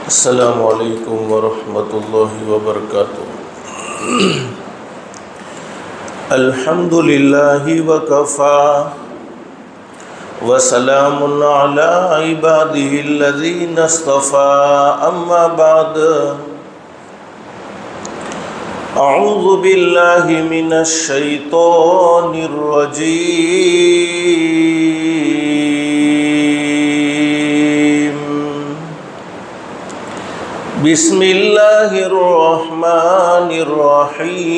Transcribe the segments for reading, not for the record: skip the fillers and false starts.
السلام علیکم ورحمۃ اللہ وبرکاتہ۔ الحمد للہ وکفیٰ وسلام علی عبادہ الذین اصطفیٰ، اما بعد، اعوذ باللہ من الشیطان الرجیم، بسم اللہ الرحمن الرحیم،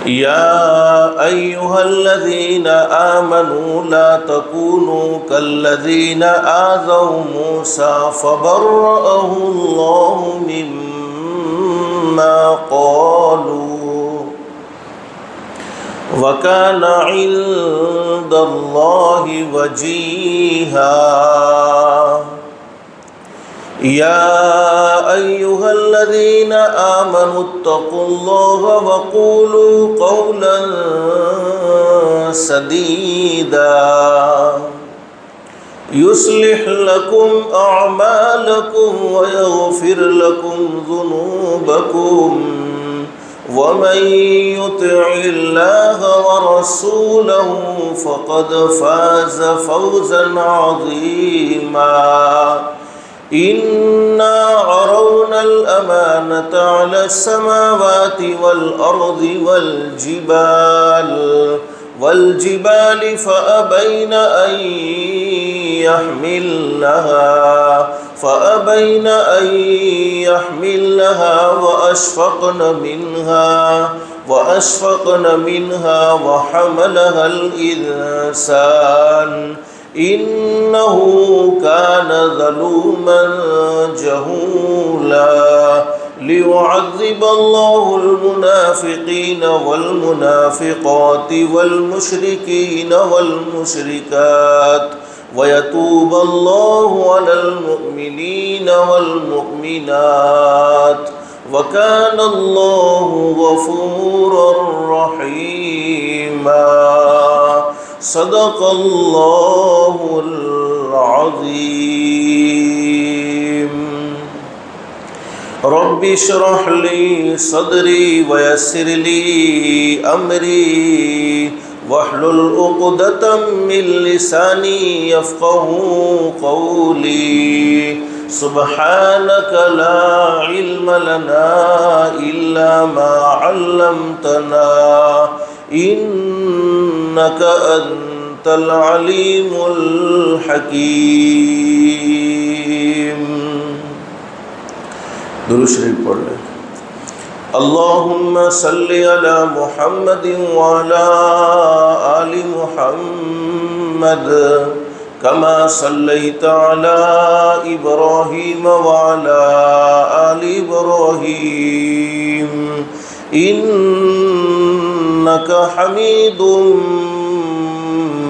یا ایہا الذین آمنوا لا تکونوا کالذین آذوا موسیٰ فبرأہ اللہ مما قالوا وَكَانَ عِندَ اللَّهِ وَجِيهًا۔ يَا أَيُّهَا الَّذِينَ آمَنُوا اتَّقُوا اللَّهَ وَقُولُوا قَوْلًا سَدِيدًا يُصْلِحْ لَكُمْ أَعْمَالَكُمْ وَيَغْفِرْ لَكُمْ ذُنُوبَكُمْ، وَمَن يُطِعِ اللَّهَ وَرَسُولَهُ فَقَدْ فَازَ فَوْزًا عَظِيمًا۔ إِنَّا عَرَضْنَا الْأَمَانَةَ عَلَى السَّمَاوَاتِ وَالْأَرْضِ وَالْجِبَالِ فَأَبَيْنَ أَن يحملنها وأشفقن منها وحملها الإنسان إنه كان ظلوما جهولا۔ ليعذب الله المنافقين والمنافقات والمشركين والمشركات وَيَتُوبَ اللَّهُ عَلَى الْمُؤْمِنِينَ وَالْمُؤْمِنَاتِ وَكَانَ اللَّهُ غَفُورًا رَحِيمًا۔ صدق اللہ العظیم۔ رب اشرح لي صدري ويسر لي أمري واحلل عقدة من لساني يفقهوا قولي، سبحانك لا علم لنا إلا ما علمتنا إنك أنت العليم الحكيم۔ درود شریف پڑھ لیں۔ اللہم صلی علی محمد وعلی آل محمد کما صلیت علی ابراہیم وعلی آل ابراہیم انک حمید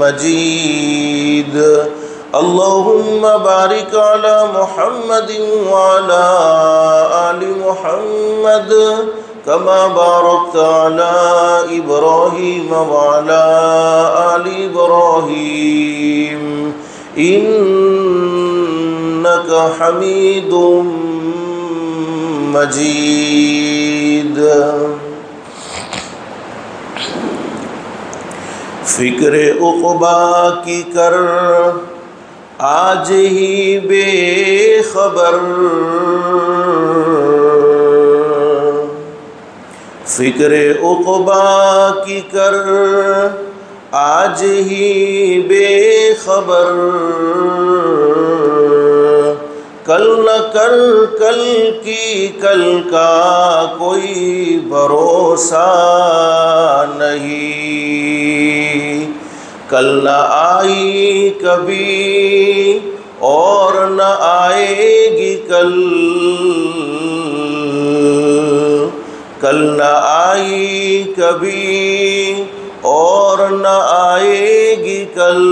مجید۔ اللہم بارک علی محمد وعلی آل محمد کما بارکت علی ابراہیم وعلی آل ابراہیم انک حمید مجید۔ فکر عقبا کی کر آج ہی بے خبر، فکر عقبا کی کر آج ہی بے خبر، کل نہ کر کل کی کل کا کوئی بھروسہ نہیں، کل نہ آئی کبھی اور نہ آئے گی کل، کل نہ آئی کبھی اور نہ آئے گی کل،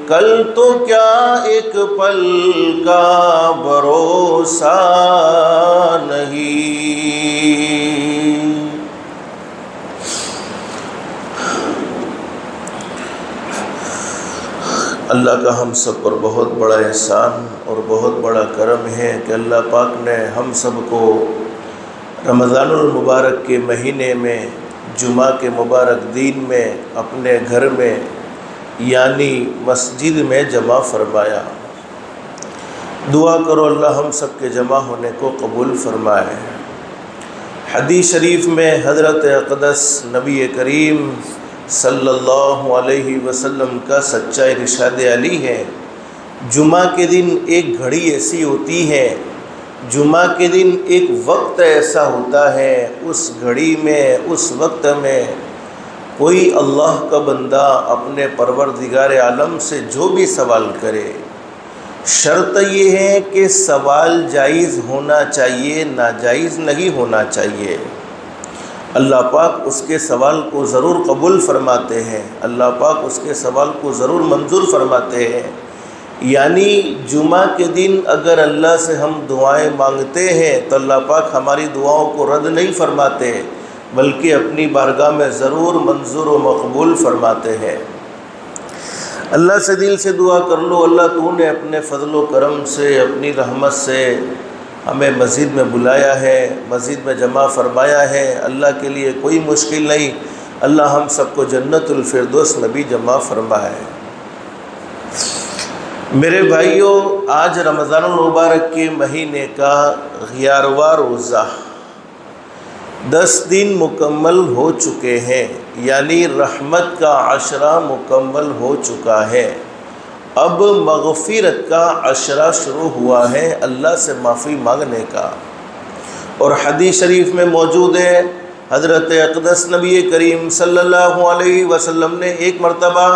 کل تو کیا ایک پل کا بھروسہ نہیں۔ اللہ کا ہم سب پر بہت بڑا احسان اور بہت بڑا کرم ہے کہ اللہ پاک نے ہم سب کو رمضان المبارک کے مہینے میں جمعہ کے مبارک دن میں اپنے گھر میں یعنی مسجد میں جمع فرمایا۔ دعا کرو اللہ ہم سب کے جمع ہونے کو قبول فرمائے۔ حدیث شریف میں حضرت اقدس نبی کریم صلی اللہ علیہ وسلم کا سچا ارشاد علی ہے، جمعہ کے دن ایک گھڑی ایسی ہوتی ہے، جمعہ کے دن ایک وقت ایسا ہوتا ہے، اس گھڑی میں اس وقت میں کوئی اللہ کا بندہ اپنے پروردگار عالم سے جو بھی سوال کرے، شرط یہ ہے کہ سوال جائز ہونا چاہیے، ناجائز نہیں ہونا چاہیے۔ اللہ پاک اس کے سوال کو ضرور قبول فرماتے ہیں، اللہ پاک اس کے سوال کو ضرور منظور فرماتے ہیں۔ یعنی جمعہ کے دن اگر اللہ سے ہم دعائیں مانگتے ہیں تو اللہ پاک ہماری دعاؤں کو رد نہیں فرماتے، بلکہ اپنی بارگاہ میں ضرور منظور و مقبول فرماتے ہیں۔ اللہ سے دل سے دعا کر لو، اللہ تو نے اپنے فضل و کرم سے، اپنی رحمت سے ہمیں مسجد میں بلایا ہے، مسجد میں جمع فرمایا ہے، اللہ کے لیے کوئی مشکل نہیں، اللہ ہم سب کو جنت الفردوس میں بھی جمع فرمائے۔ میرے بھائیوں، آج رمضان المبارک کے مہینے کا 11واں روزہ 10 دن مکمل ہو چکے ہیں، یعنی رحمت کا عشرہ مکمل ہو چکا ہے۔ اب مغفرت کا عشرہ شروع ہوا ہے، اللہ سے معافی مانگنے کا۔ اور حدیث شریف میں موجود ہے، حضرت اقدس نبی کریم صلی اللہ علیہ وسلم نے ایک مرتبہ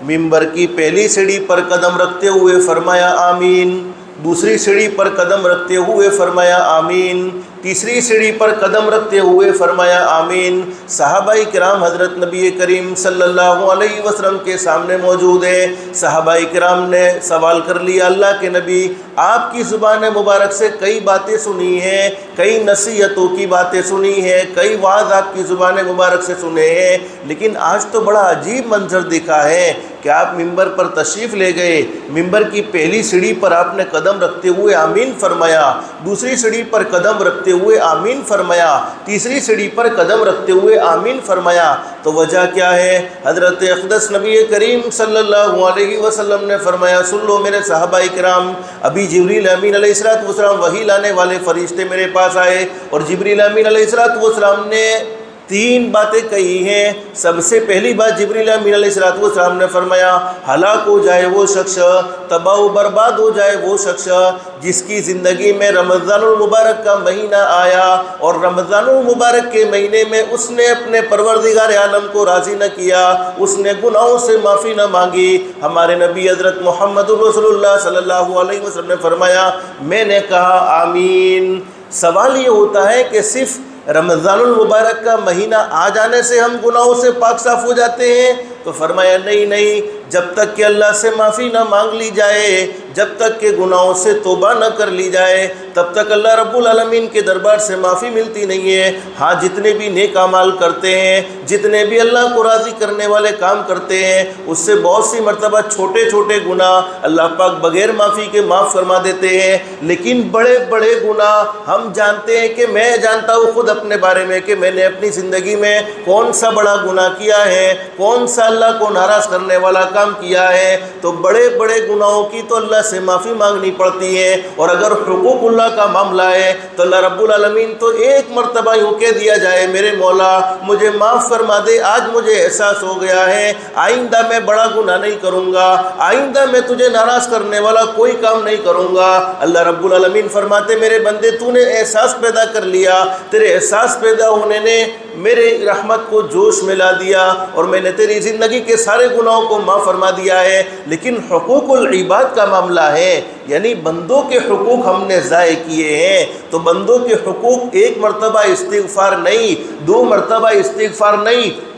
ممبر کی پہلی سیڑھی پر قدم رکھتے ہوئے فرمایا آمین، دوسری سیڑھی پر قدم رکھتے ہوئے فرمایا آمین، تیسری سیڑھی پر قدم رکھتے ہوئے فرمایا آمین۔ صحابہ کرام حضرت نبی کریم صلی اللہ علیہ وسلم کے سامنے موجود ہیں۔ صحابہ کرام نے سوال کر لیا، اللہ کے نبی، آپ کی زبان مبارک سے کئی باتیں سنی ہیں، کئی نصیحتوں کی باتیں سنی ہیں، کئی وعظ آپ کی زبان مبارک سے سنے ہیں، لیکن آج تو بڑا عجیب منظر دکھا ہے کہ آپ ممبر پر تشریف لے گئے، ممبر کی پہلی سیڑھی پر آپ نے قدم رکھتے ہوئے آمین فرمایا، دوسری سیڑھی پر قدم رکھتے ہوئے آمین فرمایا، تیسری سیڑھی پر قدم رکھتے ہوئے آمین فرمایا۔ تو وجہ کیا ہے؟ حضرت اقدس نبی کریم صلی اللہ علیہ وسلم نے فرمایا، سن لو میرے صحابہ کرام، ابھی جبریل امین علیہ السلام وحی لانے والے فرشتے میرے پاس آئے، اور جبریل امین علیہ السلام نے 3 باتیں کہی ہیں۔ سب سے پہلی بات جبریل امین علیہ السلام نے فرمایا، ہلاک ہو جائے وہ شخص، تباہ و برباد ہو جائے وہ شخص جس کی زندگی میں رمضان المبارک کا مہینہ آیا اور رمضان المبارک کے مہینے میں اس نے اپنے پروردگار عالم کو راضی نہ کیا، اس نے گناہوں سے معافی نہ مانگی۔ ہمارے نبی حضرت محمد رسول اللہ صلی اللہ علیہ وسلم نے فرمایا، میں نے کہا آمین۔ سوال یہ ہوتا ہے کہ صرف رمضان المبارک کا مہینہ آ جانے سے ہم گناہوں سے پاک صاف ہو جاتے ہیں؟ تو فرمایا نہیں، جب تک کہ اللہ سے معافی نہ مانگ لی جائے، جب تک کہ گناہوں سے توبہ نہ کر لی جائے، تب تک اللہ رب العالمین کے دربار سے معافی ملتی نہیں ہے۔ ہاں، جتنے بھی نیک اعمال کرتے ہیں، جتنے بھی اللہ کو راضی کرنے والے کام کرتے ہیں، اس سے بہت سی مرتبہ چھوٹے چھوٹے گناہ اللہ پاک بغیر معافی کے معاف فرما دیتے ہیں، لیکن بڑے بڑے گناہ ہم جانتے ہیں کہ میں جانتا ہوں خود اپنے بارے میں کہ میں نے اپنی زندگی میں کون سا بڑا گناہ کیا ہے، کون سا اللہ کو ناراض کرنے والا کام کیا ہے۔ تو بڑے بڑے گناہوں کی تو اللہ سے معافی مانگنی پڑتی ہے، اور اگر حقوق اللہ کا معاملہ ہے تو اللہ رب العالمین تو ایک مرتبہ یوں کہہ دیا جائے، میرے مولا مجھے معاف فرما دے، آج مجھے احساس ہو گیا ہے آئندہ میں بڑا گناہ نہیں کروں گا، آئندہ میں تجھے ناراض کرنے والا کوئی کام نہیں کروں گا۔ اللہ رب العالمین فرماتے، میرے بندے تو نے احساس پیدا کر لیا، تیرے احساس پیدا ہونے نے میری رحمت کو جوش میں لا دیا، اور میں نے تیری زندگی کے سارے گناہوں کو معاف فرما دیا ہے۔ لیکن حقوق العباد کا معاملہ ہے، یعنی بندوں کے حقوق ہم نے ضائع کیے ہیں، تو بندوں کے حقوق ایک مرتبہ استغفار نہیں، 2 مرتبہ استغفار نہیں،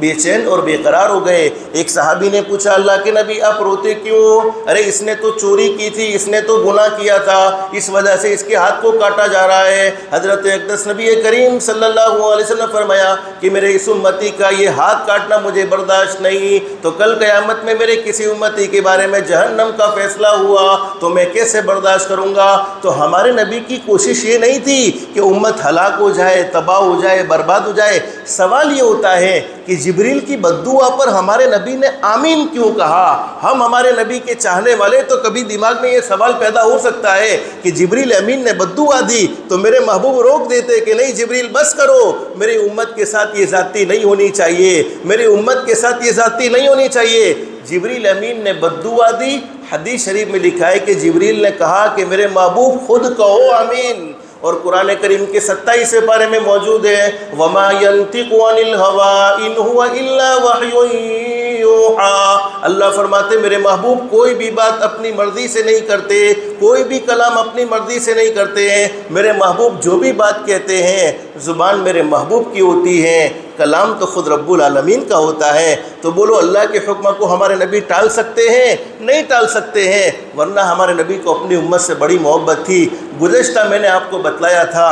بے چین اور بے قرار ہو گئے۔ ایک صحابی نے پوچھا اللہ کے نبی آپ روتے کیوں؟ ارے اس نے تو چوری کی تھی، اس نے تو گناہ کیا تھا، اس وجہ سے اس کے ہاتھ کو کاٹا جا رہا ہے۔ حضرت اقدس نبی کریم صلی اللہ علیہ وسلم نے فرمایا کہ میرے اس امتی کا یہ ہاتھ کاٹنا مجھے برداشت نہیں، تو کل قیامت میں میرے کسی امتی کے بارے میں جہنم کا فیصلہ ہوا تو میں کیسے برداشت کروں گا؟ تو ہمارے نبی کی کوشش یہ نہیں تھی کہ امت ہلاک ہو جائے، تباہ ہو جائے، برباد ہو جائے۔ سوال یہ ہوتا ہے کہ جبریل کی بددعا پر ہمارے نبی نے آمین کیوں کہا؟ ہم ہمارے نبی کے چاہنے والے تو کبھی دماغ میں یہ سوال پیدا ہو سکتا ہے کہ جبریل امین نے بددعا دی تو میرے محبوب روک دیتے کہ نہیں جبریل بس کرو، میری امت کے ساتھ یہ زیادتی نہیں ہونی چاہیے، میری امت کے ساتھ یہ زیادتی نہیں ہونی چاہیے۔ جبریل امین نے بددعا دی۔ حدیث شریف میں لکھا ہے کہ جبریل نے کہا کہ میرے محبوب خود کہو آمین، اور قرآن کریم کے 27 پارے میں موجود ہے وَمَا يَنْتِقُ عَنِ الْهَوَىٰ إِنْ هُوَ إِلَّا وَحْيٌ يُوحَىٰ۔ اللہ فرماتے میرے محبوب کوئی بھی بات اپنی مرضی سے نہیں کرتے، کوئی بھی کلام اپنی مرضی سے نہیں کرتے ہیں۔ میرے محبوب جو بھی بات کہتے ہیں زبان میرے محبوب کی ہوتی ہے، کلام تو خود رب العالمین کا ہوتا ہے۔ تو بولو اللہ کے حکم کو ہمارے نبی ٹال سکتے ہیں؟ نہیں ٹال سکتے ہیں، ورنہ ہمارے نبی کو اپنی امت سے بڑی محبت تھی۔ گزشتہ میں نے آپ کو بتلایا تھا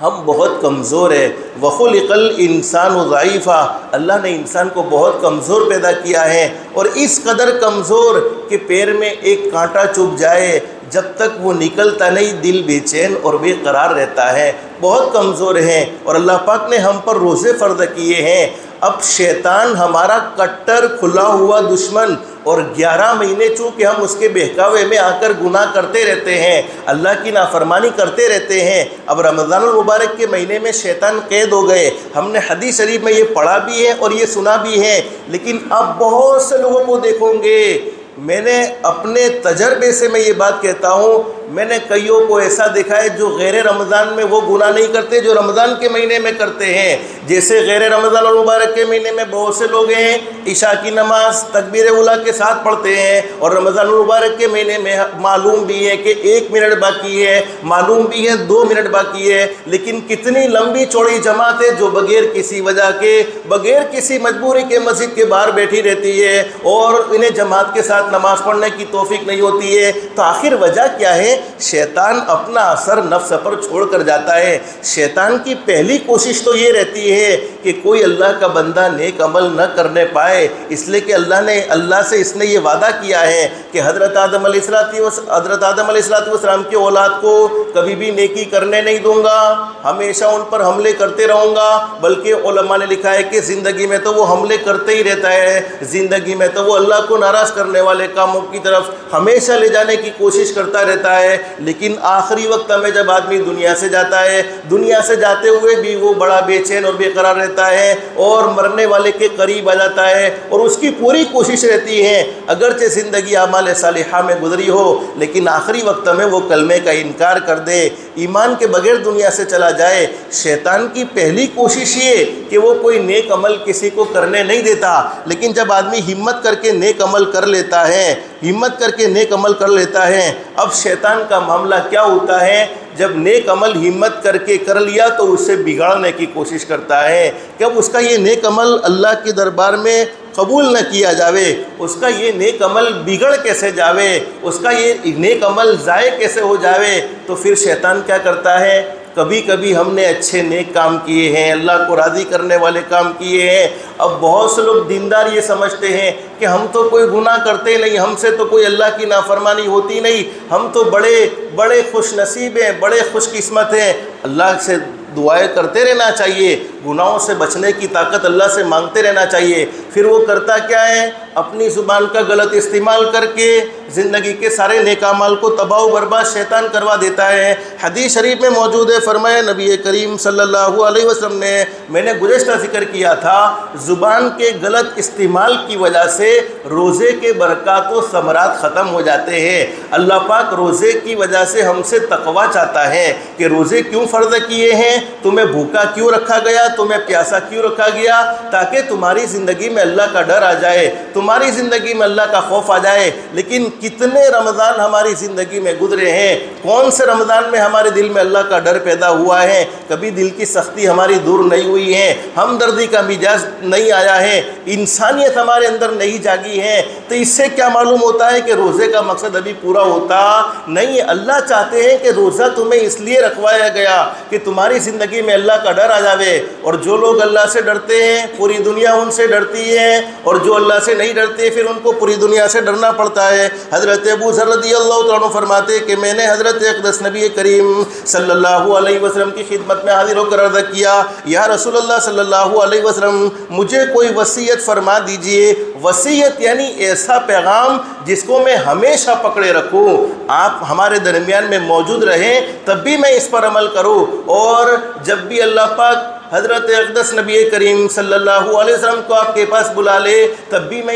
ہم بہت کمزور ہیں، وَخُلِقَ الْإِنسَانُ ضَعِيفًا، اللہ نے انسان کو بہت کمزور پیدا کیا ہے، اور اس قدر کمزور کہ پیر میں ایک کانٹا چبھ جائے جب تک وہ نکلتا نہیں دل بے چین اور بے قرار رہتا ہے۔ بہت کمزور ہیں، اور اللہ پاک نے ہم پر روزے فرض کیے ہیں۔ اب شیطان ہمارا کٹر کھلا ہوا دشمن، اور 11 مہینے چونکہ ہم اس کے بہکاوے میں آ کر گناہ کرتے رہتے ہیں، اللہ کی نافرمانی کرتے رہتے ہیں۔ اب رمضان المبارک کے مہینے میں شیطان قید ہو گئے، ہم نے حدیث شریف میں یہ پڑھا بھی ہے اور یہ سنا بھی ہے، لیکن اب بہت سے لوگوں کو دیکھوں گے، میں نے اپنے تجربے سے میں یہ بات کہتا ہوں، میں نے کئیوں کو ایسا دیکھا ہے جو غیر رمضان میں وہ گناہ نہیں کرتے جو رمضان کے مہینے میں کرتے ہیں۔ جیسے غیر رمضان المبارک کے مہینے میں بہت سے لوگ ہیں عشاء کی نماز تکبیر اولیٰ کے ساتھ پڑھتے ہیں، اور رمضان المبارک کے مہینے میں معلوم بھی ہے کہ 1 منٹ باقی ہے، معلوم بھی ہے 2 منٹ باقی ہے، لیکن کتنی لمبی چوڑی جماعت ہے جو بغیر کسی وجہ کے، بغیر کسی مجبوری کے مسجد کے باہر بیٹھی رہتی ہے، اور انہیں جماعت کے ساتھ نماز پڑھنے کی توفیق نہیں ہوتی ہے۔ تو آخر وجہ کیا ہے؟ شیطان اپنا اثر نفس پر چھوڑ کر جاتا ہے۔ شیطان کی پہلی کوشش تو یہ رہتی ہے کہ کوئی اللہ کا بندہ نیک عمل نہ کرنے پائے، اس لیے کہ اللہ سے اس نے یہ وعدہ کیا ہے کہ حضرت آدم علیہ السلام کی اولاد کو کبھی بھی نیکی کرنے نہیں دوں گا، ہمیشہ ان پر حملے کرتے رہوں گا۔ بلکہ علماء نے لکھا ہے کہ زندگی میں تو وہ حملے کرتے ہی رہتا ہے، زندگی میں تو وہ اللہ کو ناراض کرنے والے کاموں کی طرف ہمیشہ لے جانے کی کوشش کرتا رہتا ہے۔ لیکن آخری وقت میں جب آدمی دنیا سے جاتا ہے، دنیا سے جاتے ہوئے بھی وہ بڑا بے چین اور بے قرار رہتا ہے، اور مرنے والے کے قریب آ جاتا ہے، اور اس کی پوری کوشش رہتی ہے اگرچہ زندگی اعمال صالحہ میں گزری ہو، لیکن آخری وقت میں وہ کلمے کا انکار کر دے، ایمان کے بغیر دنیا سے چلا جائے۔ شیطان کی پہلی کوشش یہ کہ وہ کوئی نیک عمل کسی کو کرنے نہیں دیتا، لیکن جب آدمی ہمت کر کے نیک عمل کر لیتا ہے، ہمت کر کے نیک عمل کر لیتا ہے، اب شیطان کا معاملہ کیا ہوتا ہے؟ جب نیک عمل ہمت کر کے کر لیا تو اسے بگاڑنے کی کوشش کرتا ہے کہ اب اس کا یہ نیک عمل اللہ کے دربار میں قبول نہ کیا جاوے، اس کا یہ نیک عمل بگڑ کیسے جاوے، اس کا یہ نیک عمل ضائع کیسے ہو جاوے۔ تو پھر شیطان کیا کرتا ہے؟ کبھی کبھی ہم نے اچھے نیک کام کیے ہیں، اللہ کو راضی کرنے والے کام کیے ہیں، اب بہت سے لوگ دیندار یہ سمجھتے ہیں کہ ہم تو کوئی گناہ کرتے نہیں، ہم سے تو کوئی اللہ کی نافرمانی ہوتی نہیں، ہم تو بڑے خوش نصیب ہیں، بڑے خوش قسمت ہیں۔ اللہ سے دعائیں کرتے رہنا چاہیے، گناہوں سے بچنے کی طاقت اللہ سے مانگتے رہنا چاہیے۔ پھر وہ کرتا کیا ہے؟ اپنی زبان کا غلط استعمال کر کے زندگی کے سارے نیک اعمال کو تباہ و برباد شیطان کروا دیتا ہے۔ حدیث شریف میں موجود ہے، فرمایا نبی کریم صلی اللہ علیہ وسلم نے، میں نے گزشتہ ذکر کیا تھا، زبان کے غلط استعمال کی وجہ سے روزے کے برکات و ثمرات ختم ہو جاتے ہیں۔ اللہ پاک روزے کی وجہ سے ہم سے تقویٰ چاہتا ہے کہ روزے کیوں فرض کیے ہیں، تمہیں بھوکا کیوں رکھا گیا، تمہیں پیاسا کیوں رکھا گیا، تاکہ تمہاری زندگی میں اللہ کا ڈر آ جائے، تمہاری زندگی میں اللہ کا خوف آ جائے۔ لیکن کتنے رمضان ہماری زندگی میں گزرے ہیں، کون سے رمضان میں ہمارے دل میں اللہ کا ڈر پیدا ہوا ہے؟ کبھی دل کی سختی ہماری دور نہیں ہوئی ہے، ہمدردی کا مزاج نہیں آیا ہے، انسانیت ہمارے اندر نہیں جاگی ہے۔ تو اس سے کیا معلوم ہوتا ہے کہ روزے کا مقصد ابھی پورا ہوتا نہیں۔ اللہ چاہتے ہیں کہ روزہ تمہیں اس لیے رکھوایا گیا کہ تمہاری زندگی میں اللہ کا ڈر آ جاوے، اور جو لوگ اللہ سے ڈرتے ہیں پوری دنیا ان سے ڈرتی ہے، اور جو اللہ سے نہیں ڈرتے پھر ان کو پوری دنیا سے ڈرنا پڑتا ہے۔ حضرت ابو ذر رضی اللہ تعالیٰ عنہ فرماتے کہ میں نے حضرت اقدس نبی کریم صلی اللہ علیہ وسلم کی خدمت میں حاضر ہو کر عرض کیا، یا رسول اللہ صلی اللہ علیہ وسلم مجھے کوئی وصیت فرما دیجئے۔ وصیت یعنی ایسا پیغام جس کو میں ہمیشہ پکڑے رکھوں، آپ ہمارے درمیان میں موجود رہیں تب بھی میں اس پر عمل کروں، اور جب بھی اللہ پاک حضرت اقدس نبی کریم صلی اللہ علیہ وسلم کو آپ کے پاس بلا لے تب بھی میں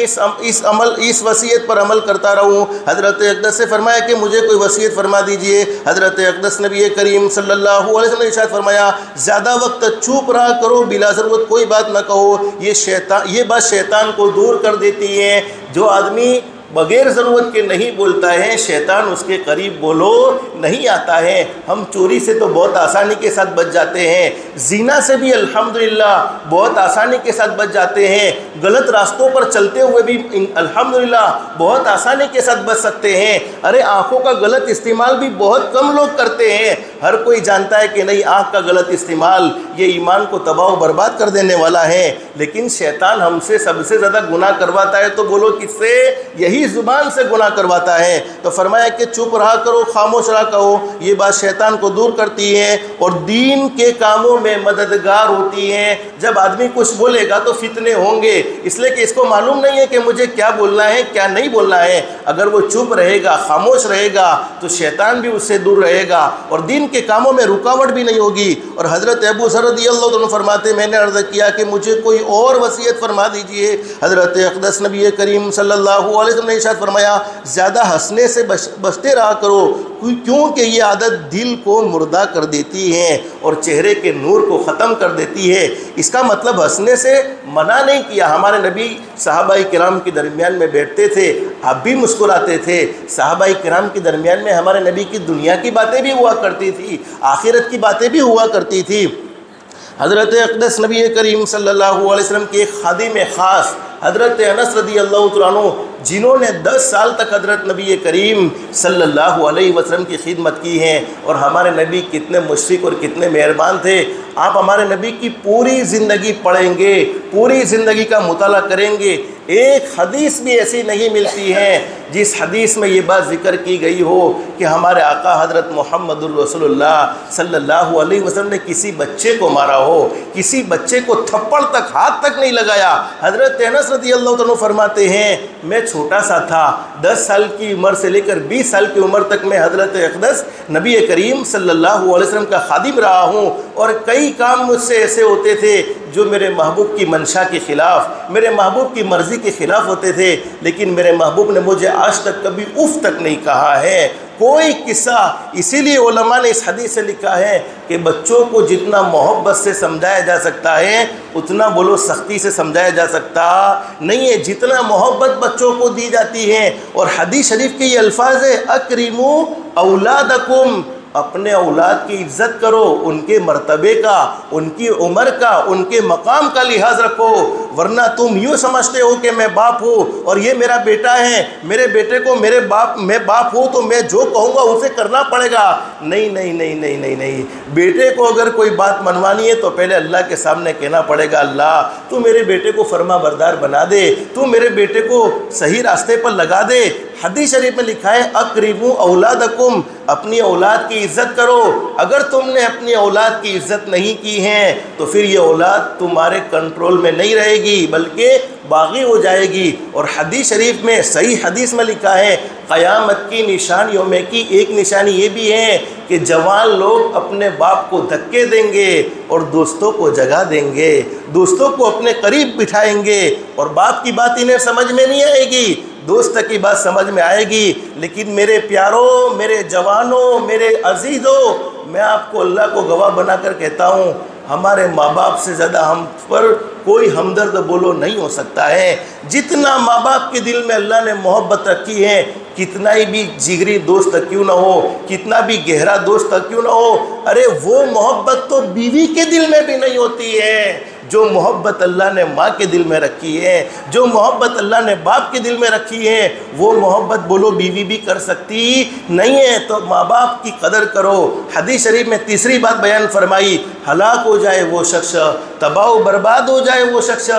اس وصیت پر عمل کرتا رہوں۔ حضرت اقدس سے فرمایا کہ مجھے کوئی وصیت فرما دیجئے۔ حضرت اقدس نبی کریم صلی اللہ علیہ وسلم نے ارشاد فرمایا، زیادہ وقت چپ رہا کرو، بلا ضرورت کوئی بات نہ کہو، یہ بات شیطان کو دور کر دیتی ہے۔ جو آدمی بغیر ضرورت کے نہیں بولتا ہے، شیطان اس کے قریب بولو نہیں آتا ہے۔ ہم چوری سے تو بہت آسانی کے ساتھ بچ جاتے ہیں، زنا سے بھی الحمدللہ بہت آسانی کے ساتھ بچ جاتے ہیں، غلط راستوں پر چلتے ہوئے بھی الحمدللہ بہت آسانی کے ساتھ بچ سکتے ہیں۔ ارے آنکھوں کا غلط استعمال بھی بہت کم لوگ کرتے ہیں، ہر کوئی جانتا ہے کہ نہیں آنکھ کا غلط استعمال یہ ایمان کو تباہ و برباد کر دینے والا ہے، لیکن شیطان ہم سے سب سے زیادہ گناہ کرواتا ہے تو بولو کس سے؟ یہی زبان سے گناہ کرواتا ہے۔ تو فرمایا کہ چپ رہا کرو، خاموش رہا کرو، یہ بات شیطان کو دور کرتی ہے اور دین کے کاموں میں مددگار ہوتی ہے۔ جب آدمی کچھ بولے گا تو فتنے ہوں گے، اس لیے کہ اس کو معلوم نہیں ہے کہ مجھے کیا بولنا ہے کیا نہیں بولنا ہے۔ اگر وہ چپ رہے گا، خاموش رہے گا تو شیطان بھی اس سے دور رہے گا اور دین کے کاموں میں رکاوٹ بھی نہیں ہوگی۔ اور حضرت ابو ذر رضی اللہ عنہ فرماتے میں نے عرض کیا کہ مجھے کوئی اور وصیت فرما دیجئے۔ حضرت اقدس نبی کریم صلی اللہ علیہ وسلم نے ارشاد فرمایا، زیادہ ہنسنے سے بچتے رہا کرو، کیونکہ یہ عادت دل کو مردہ کر دیتی ہے اور چہرے کے نور کو ختم کر دیتی ہے۔ اس کا مطلب ہنسنے سے منع نہیں کیا۔ ہمارے نبی صحابہ کرام کے درمیان میں بیٹھتے تھے، آپ بھی مسکراتے تھے۔ صحابہ کرام کے درمیان میں ہمارے نبی کی دنیا کی باتیں بھی ہوا کرتی تھی، آخرت کی باتیں بھی ہوا کرتی تھی۔ حضرت اقدس نبی کریم صلی اللہ علیہ وسلم کے ایک خادم خاص حضرت انس رضی اللہ عنہ، جنہوں نے 10 سال تک حضرت نبی کریم صلی اللہ علیہ وسلم کی خدمت کی ہے، اور ہمارے نبی کتنے مشفق اور کتنے مہربان تھے۔ آپ ہمارے نبی کی پوری زندگی پڑھیں گے، پوری زندگی کا مطالعہ کریں گے، ایک حدیث بھی ایسی نہیں ملتی ہے جس حدیث میں یہ بات ذکر کی گئی ہو کہ ہمارے آقا حضرت محمد الرسول اللہ صلی اللہ علیہ وسلم نے کسی بچے کو مارا ہو، کسی بچے کو تھپڑ تک ہاتھ تک نہیں لگایا۔ حضرت انس رضی اللہ عنہ فرماتے ہیں میں چھوٹا سا تھا، 10 سال کی عمر سے لے کر 20 سال کی عمر تک میں حضرت اقدس نبی کریم صلی اللہ علیہ وسلم کا خادم رہا ہوں، اور کئی کام مجھ سے ایسے ہوتے تھے جو میرے محبوب کی منشا کے خلاف، میرے محبوب کی مرضی کے خلاف ہوتے تھے، لیکن میرے محبوب نے مجھے آج تک کبھی اف تک نہیں کہا ہے، کوئی قصہ۔ اسی لیے علماء نے اس حدیث سے لکھا ہے کہ بچوں کو جتنا محبت سے سمجھایا جا سکتا ہے اتنا بولو سختی سے سمجھایا جا سکتا نہیں ہے، جتنا محبت بچوں کو دی جاتی ہے۔ اور حدیث شریف کے یہ الفاظ ہے اکرموا اولادکم، اپنے اولاد کی عزت کرو، ان کے مرتبے کا، ان کی عمر کا، ان کے مقام کا لحاظ رکھو، ورنہ تم یوں سمجھتے ہو کہ میں باپ ہوں اور یہ میرا بیٹا ہے، میرے بیٹے کو میں باپ ہوں تو میں جو کہوں گا اسے کرنا پڑے گا۔ نہیں نہیں نہیں نہیں نہیں نہیں، بیٹے کو اگر کوئی بات منوانی ہے تو پہلے اللہ کے سامنے کہنا پڑے گا، اللہ تو میرے بیٹے کو فرما بردار بنا دے، تو میرے بیٹے کو صحیح راستے پر لگا دے۔ حدیث شریف میں لکھا ہے اکرموا اولادکم، اپنی اولاد کی عزت کرو۔ اگر تم نے اپنی اولاد کی عزت نہیں کی ہے تو پھر یہ اولاد تمہارے کنٹرول میں نہیں رہے گی بلکہ باغی ہو جائے گی۔ اور حدیث شریف میں، صحیح حدیث میں لکھا ہے قیامت کی نشانیوں میں کی ایک نشانی یہ بھی ہے کہ جوان لوگ اپنے باپ کو دھکے دیں گے اور دوستوں کو جگہ دیں گے، دوستوں کو اپنے قریب بٹھائیں گے، اور باپ کی بات انہیں سمجھ میں نہیں آئے گی، دوست کی بات سمجھ میں آئے گی۔ لیکن میرے پیاروں، میرے جوانوں، میرے عزیزوں، میں آپ کو اللہ کو گواہ بنا کر کہتا ہوں، ہمارے ماں باپ سے زیادہ ہم پر کوئی ہمدرد بولو نہیں ہو سکتا ہے۔ جتنا ماں باپ کے دل میں اللہ نے محبت رکھی ہے، کتنا ہی بھی جگری دوست کیوں نہ ہو، کتنا بھی گہرا دوست کیوں نہ ہو، ارے وہ محبت تو بیوی کے دل میں بھی نہیں ہوتی ہے جو محبت اللہ نے ماں کے دل میں رکھی ہے، جو محبت اللہ نے باپ کے دل میں رکھی ہے، وہ محبت بولو بیوی بھی کر سکتی نہیں ہے۔ تو ماں باپ کی قدر کرو۔ حدیث شریف میں تیسری بات بیان فرمائی، ہلاک ہو جائے وہ شخص، تباہ و برباد ہو جائے وہ شخص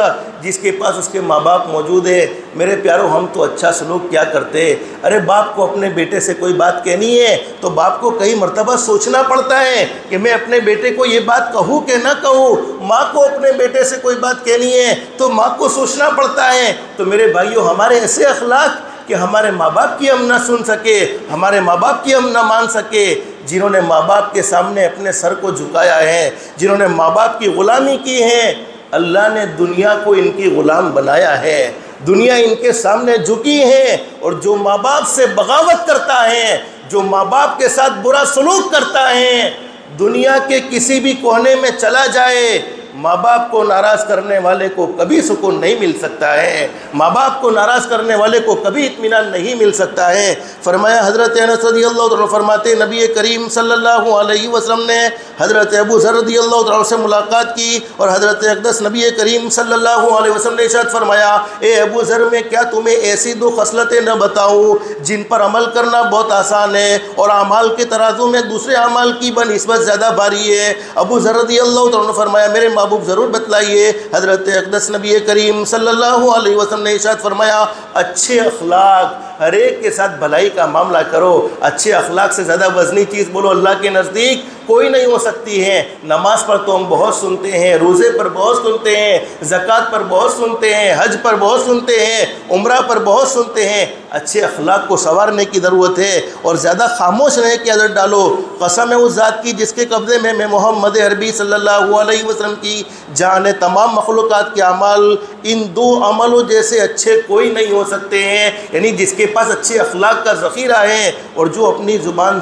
جس کے پاس اس کے ماں باپ موجود ہے۔ میرے پیاروں، ہم تو اچھا سلوک کیا کرتے، ارے باپ کو اپنے بیٹے سے کوئی بات کہنی ہے تو باپ کو کئی مرتبہ سوچنا پڑتا ہے کہ میں اپنے بیٹے کو یہ بات کہوں کہ نہ کہوں۔ ماں کو اپنے بیٹے سے کوئی بات کہنی ہے تو ماں کو سوچنا پڑتا ہے۔ تو میرے بھائیوں، ہمارے ایسے اخلاق کہ ہمارے ماں باپ کی ہم نہ سن سکے، ہمارے ماں باپ کی ہم نہ مان سکے، جنہوں نے ماں باپ کے سامنے اپنے سر کو جھکایا ہے، جنہوں نے ماں باپ کی غلامی کی ہے، اللہ نے دنیا کو ان کی غلام بنایا ہے، دنیا ان کے سامنے جھکی ہے۔ اور جو ماں باپ سے بغاوت کرتا ہے، جو ماں باپ کے ساتھ برا سلوک کرتا ہے، دنیا کے کسی بھی کونے میں چلا جائے، ماں باپ کو ناراض کرنے والے کو کبھی سکون نہیں مل سکتا ہے، ماں باپ کو ناراض کرنے والے کو کبھی اطمینان نہیں مل سکتا ہے۔ فرمایا حضرت انس رضی اللہ عنہ فرماتے، نبی کریم صلی اللہ علیہ وسلم نے حضرت ابو ذر رضی اللہ عنہ سے ملاقات کی اور حضرت اقدس نبی کریم صلی اللہ علیہ وسلم نے ارشاد فرمایا، اے ابو ذر، میں کیا تمہیں ایسی دو خصلتیں نہ بتاؤں جن پر عمل کرنا بہت آسان ہے اور اعمال کے ترازو میں دوسرے اعمال کی بنسبت زیادہ بھاری ہے؟ ابو ذر رضی اللہ عنہ نے فرمایا، میرے محبوب ضرور بتلائیے۔ حضرت اقدس نبی کریم صلی اللہ علیہ وسلم نے ارشاد فرمایا، اچھے اخلاق، ہر ایک کے ساتھ بھلائی کا معاملہ کرو۔ اچھے اخلاق سے زیادہ وزنی چیز بولو اللہ کے نزدیک کوئی نہیں ہو سکتی ہے۔ نماز پر تو ہم بہت سنتے ہیں، روزے پر بہت سنتے ہیں، زکوٰۃ پر بہت سنتے ہیں، حج پر بہت سنتے ہیں، عمرہ پر بہت سنتے ہیں۔ اچھے اخلاق کو سنوارنے کی ضرورت ہے اور زیادہ خاموش رہنے کی عادت ڈالو۔ قسم ہے اس ذات کی جس کے قبضے میں محمد عربی صلی اللہ علیہ وسلم کی جان ہے، تمام مخلوقات کے اعمال ان دو عملوں جیسے اچھے کوئی نہیں ہو سکتے ہیں، یعنی جس کے پاس اچھے اخلاق کا ذخیرہ ہے اور جو اپنی زبان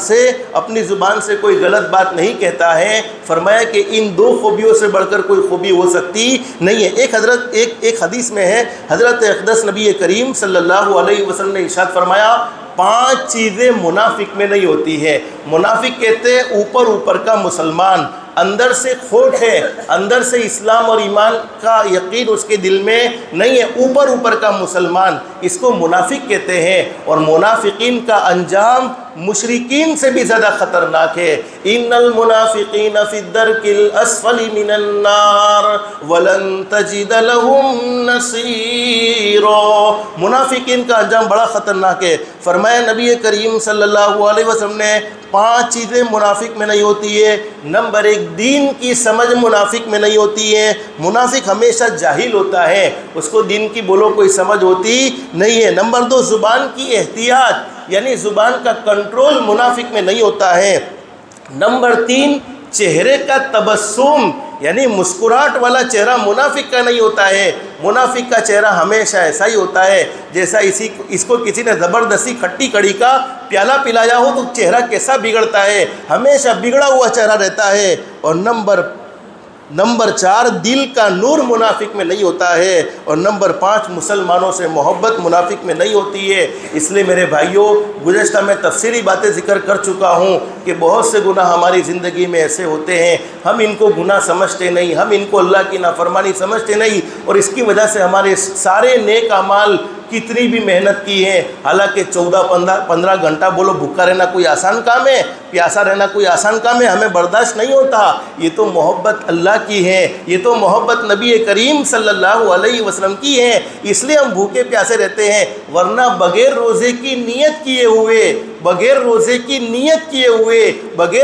سے کوئی غلط بات نہیں کہتا ہے۔ فرمایا کہ ان دو خوبیوں سے بڑھ کر کوئی خوبی ہو سکتی نہیں ہے۔ ایک حدیث میں ہے، حضرت اقدس نبی کریم صلی اللہ علیہ وسلم نے ارشاد فرمایا، 5 چیزیں منافق میں نہیں ہوتی ہے۔ منافق کہتے ہیں اوپر کا مسلمان، اندر سے کھوٹ ہے، اندر سے اسلام اور ایمان کا یقین اس کے دل میں نہیں ہے، اوپر کا مسلمان، اس کو منافق کہتے ہیں۔ اور منافقین کا انجام مشرکین سے بھی زیادہ خطرناک ہے۔ ان المنافقین فی الدرک الاسفل من النار ولن تجد لهم نصیرا۔ منافقین کا انجام بڑا خطرناک ہے۔ فرمایا نبی کریم صلی اللہ علیہ وسلم نے 5 چیزیں منافق میں نہیں ہوتی ہے۔ نمبر 1، دین کی سمجھ منافق میں نہیں ہوتی ہے۔ منافق ہمیشہ جاہل ہوتا ہے، اس کو دین کی بولو کوئی سمجھ ہوتی نہیں ہے۔ نمبر 2، زبان کی احتیاط، یعنی زبان کا کنٹرول منافق میں نہیں ہوتا ہے۔ نمبر 3، چہرے کا تبسم، یعنی مسکراہٹ والا چہرہ منافق کا نہیں ہوتا ہے۔ منافق کا چہرہ ہمیشہ ایسا ہی ہوتا ہے جیسا اس کو کسی نے زبردستی کھٹی کڑی کا پیالہ پلایا ہو تو چہرہ کیسا بگڑتا ہے، ہمیشہ بگڑا ہوا چہرہ رہتا ہے۔ اور نمبر 4، دل کا نور منافق میں نہیں ہوتا ہے۔ اور نمبر 5، مسلمانوں سے محبت منافق میں نہیں ہوتی ہے۔ اس لیے میرے بھائیوں، گزشتہ میں تفصیلی باتیں ذکر کر چکا ہوں کہ بہت سے گناہ ہماری زندگی میں ایسے ہوتے ہیں، ہم ان کو گناہ سمجھتے نہیں، ہم ان کو اللہ کی نافرمانی سمجھتے نہیں، اور اس کی وجہ سے ہمارے سارے نیک اعمال کتنی بھی محنت کی ہے، حالانکہ 14-15 گھنٹہ بولو بھوکا رہنا کوئی آسان کام ہے، پیاسا رہنا کوئی آسان کام ہے، ہمیں برداشت نہیں ہوتا۔ یہ تو محبت اللہ کی ہے، یہ تو محبت نبی کریم صلی اللہ علیہ وسلم کی ہے، اس لیے ہم بھوکے پیاسے رہتے ہیں، ورنہ بغیر روزے کی نیت کیے ہوئے، بغیر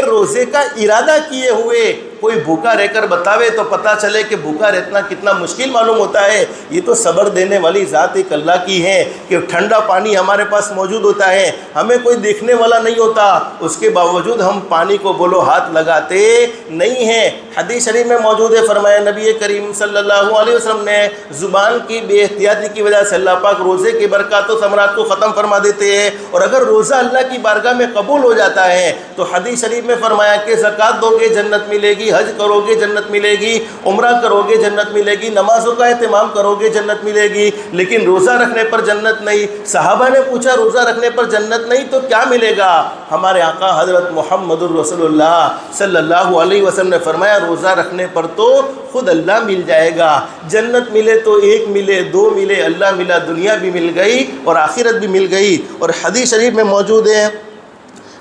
روزے کا ارادہ کیے ہوئے کوئی بھوکا رہ کر بتاوے تو پتہ چلے کہ بھوکا رہنا کتنا مشکل معلوم ہوتا ہے۔ یہ تو صبر دینے والی ذات ایک اللہ کی ہے کہ ٹھنڈا پانی ہمارے پاس موجود ہوتا ہے، ہمیں کوئی دیکھنے والا نہیں ہوتا، اس کے باوجود ہم پانی کو بولو ہاتھ لگاتے نہیں ہیں۔ حدیث شریف میں موجود ہے، فرمایا نبی کریم صلی اللہ علیہ وسلم نے، زبان کی بے احتیاطی کی وجہ سے اللہ پاک روزے کے برکات و ثمرات کو ختم فرما دیتے ہیں، اور اگر روزہ اللہ کی بارگاہ میں قبول ہو جاتا ہے تو حدیث شریف میں فرمایا کہ زکوٰۃ دو گے جنت ملے گی، نبی حج کرو گے جنت ملے گی، عمرہ کرو گے جنت ملے گی، نمازوں کا اہتمام کرو گے جنت ملے گی، لیکن روزہ رکھنے پر جنت نہیں۔ صحابہ نے پوچھا روزہ رکھنے پر جنت نہیں تو کیا ملے گا؟ ہمارے آقا حضرت محمد الرسول اللہ صلی اللہ علیہ وسلم نے فرمایا روزہ رکھنے پر تو خود اللہ مل جائے گا۔ جنت ملے تو ایک ملے، دو ملے، اللہ ملا، دنیا بھی مل گئی اور آخرت بھی مل گئی۔ اور حدیث شریف میں موجود ہے،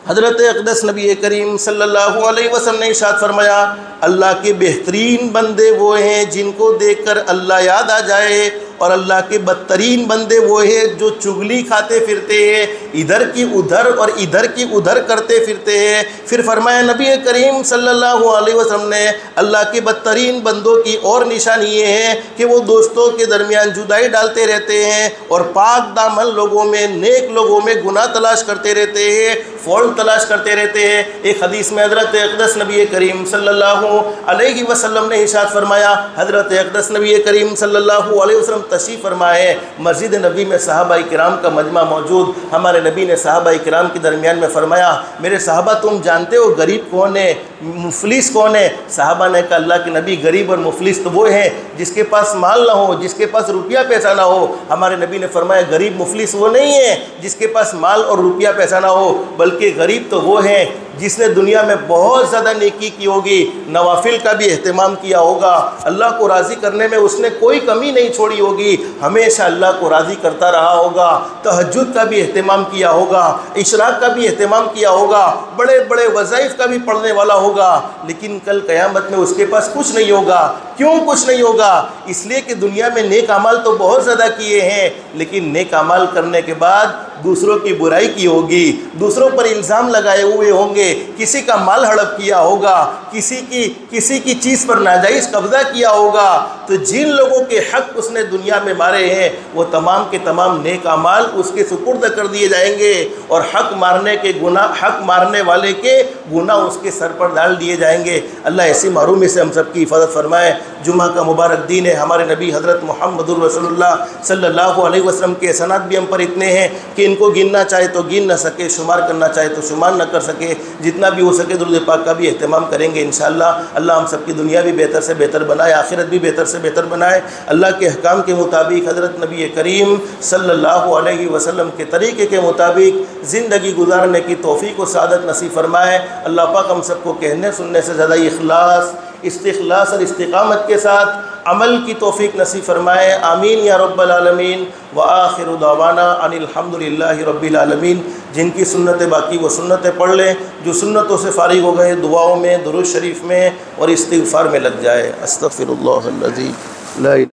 حضرت اقدس نبی کریم صلی اللہ علیہ وسلم نے ارشاد فرمایا اللہ کے بہترین بندے وہ ہیں جن کو دیکھ کر اللہ یاد آ جائے، اور اللہ کے بدترین بندے وہ ہیں جو چغلی کھاتے پھرتے ہیں، ادھر کی ادھر اور ادھر کی ادھر کرتے پھرتے ہیں۔ پھر فرمایا نبی کریم صلی اللہ علیہ وسلم نے اللہ کے بدترین بندوں کی اور نشانی یہ ہے کہ وہ دوستوں کے درمیان جدائی ڈالتے رہتے ہیں اور پاک دامن لوگوں میں، نیک لوگوں میں گناہ تلاش کرتے رہتے ہیں، فالٹ تلاش کرتے رہتے ہیں۔ ایک حدیث میں حضرت اقدس نبی کریم صلی اللہ علیہ وسلم نے ارشاد فرمایا، حضرت اقدس نبی کریم صلی اللہ علیہ وسلم تشریف فرمائے، مسجد نبی میں صحابہ کرام کا مجمع موجود، ہمارے نبی نے صحابہ کرام کے درمیان میں فرمایا میرے صحابہ تم جانتے ہو غریب کون ہے، مفلس کون ہے؟ صحابہ نے کہا اللہ کے نبی غریب اور مفلس تو وہ ہیں جس کے پاس مال نہ ہو، جس کے پاس روپیہ پیسہ نہ ہو۔ ہمارے نبی نے فرمایا غریب مفلس وہ نہیں ہے جس کے پاس مال اور روپیہ پیسہ نہ ہو، بلکہ غریب تو وہ ہیں جس نے دنیا میں بہت زیادہ نیکی کی ہوگی، نوافل کا بھی اہتمام کیا ہوگا، اللہ کو راضی کرنے میں اس نے کوئی کمی نہیں چھوڑی ہوگی، ہمیشہ اللہ کو راضی کرتا رہا ہوگا، تہجد کا بھی اہتمام کیا ہوگا، اشراق کا بھی اہتمام کیا ہوگا، بڑے بڑے وظائف کا بھی پڑھنے والا ہوگا، لیکن کل قیامت میں اس کے پاس کچھ نہیں ہوگا۔ کیوں کچھ نہیں ہوگا؟ اس لیے کہ دنیا میں نیک اعمال تو بہت زیادہ کیے ہیں، لیکن نیک اعمال کرنے کے بعد دوسروں کی برائی کی ہوگی، دوسروں پر الزام لگائے ہوئے ہوں گے، کسی کا مال ہڑپ کیا ہوگا، کسی کی چیز پر ناجائز قبضہ کیا ہوگا، تو جن لوگوں کے حق اس نے دنیا میں مارے ہیں وہ تمام کے تمام نیک اعمال اس کے سپرد کر دیے جائیں گے، اور حق مارنے والے کے گناہ اس کے سر پر ڈال دیے جائیں گے۔ اللہ ایسی محرومی سے ہم سب کی حفاظت فرمائے۔ جمعہ کا مبارک دن ہے، ہمارے نبی حضرت محمد الرسول اللہ صلی اللہ علیہ وسلم کے احسانات بھی ہم پر اتنے ہیں کہ ان کو گننا چاہے تو گن نہ سکے، شمار کرنا چاہے تو شمار نہ کر سکے۔ جتنا بھی ہو سکے درود پاک کا بھی اہتمام کریں گے انشاءاللہ۔ اللہ ہم سب کی دنیا بھی بہتر سے بہتر بنائے، آخرت بھی بہتر سے بہتر بنائے۔ اللہ کے احکام کے مطابق حضرت نبی کریم صلی اللہ علیہ وسلم کے طریقے کے مطابق زندگی گزارنے کی توفیق و سعادت نصیب فرمائے۔ اللہ پاک ہم سب کو کہنے سننے سے زیادہ استخلاص اور استقامت کے ساتھ عمل کی توفیق نصیب فرمائے، آمین یا رب العالمین۔ وآخر دعوانا ان الحمدللہ رب العالمین۔ جن کی سنتیں باقی وہ سنتیں پڑھ لیں، جو سنتوں سے فارغ ہو گئے دعاؤں میں، درود شریف میں اور استغفار میں لگ جائے۔ استغفر اللہ الذی لا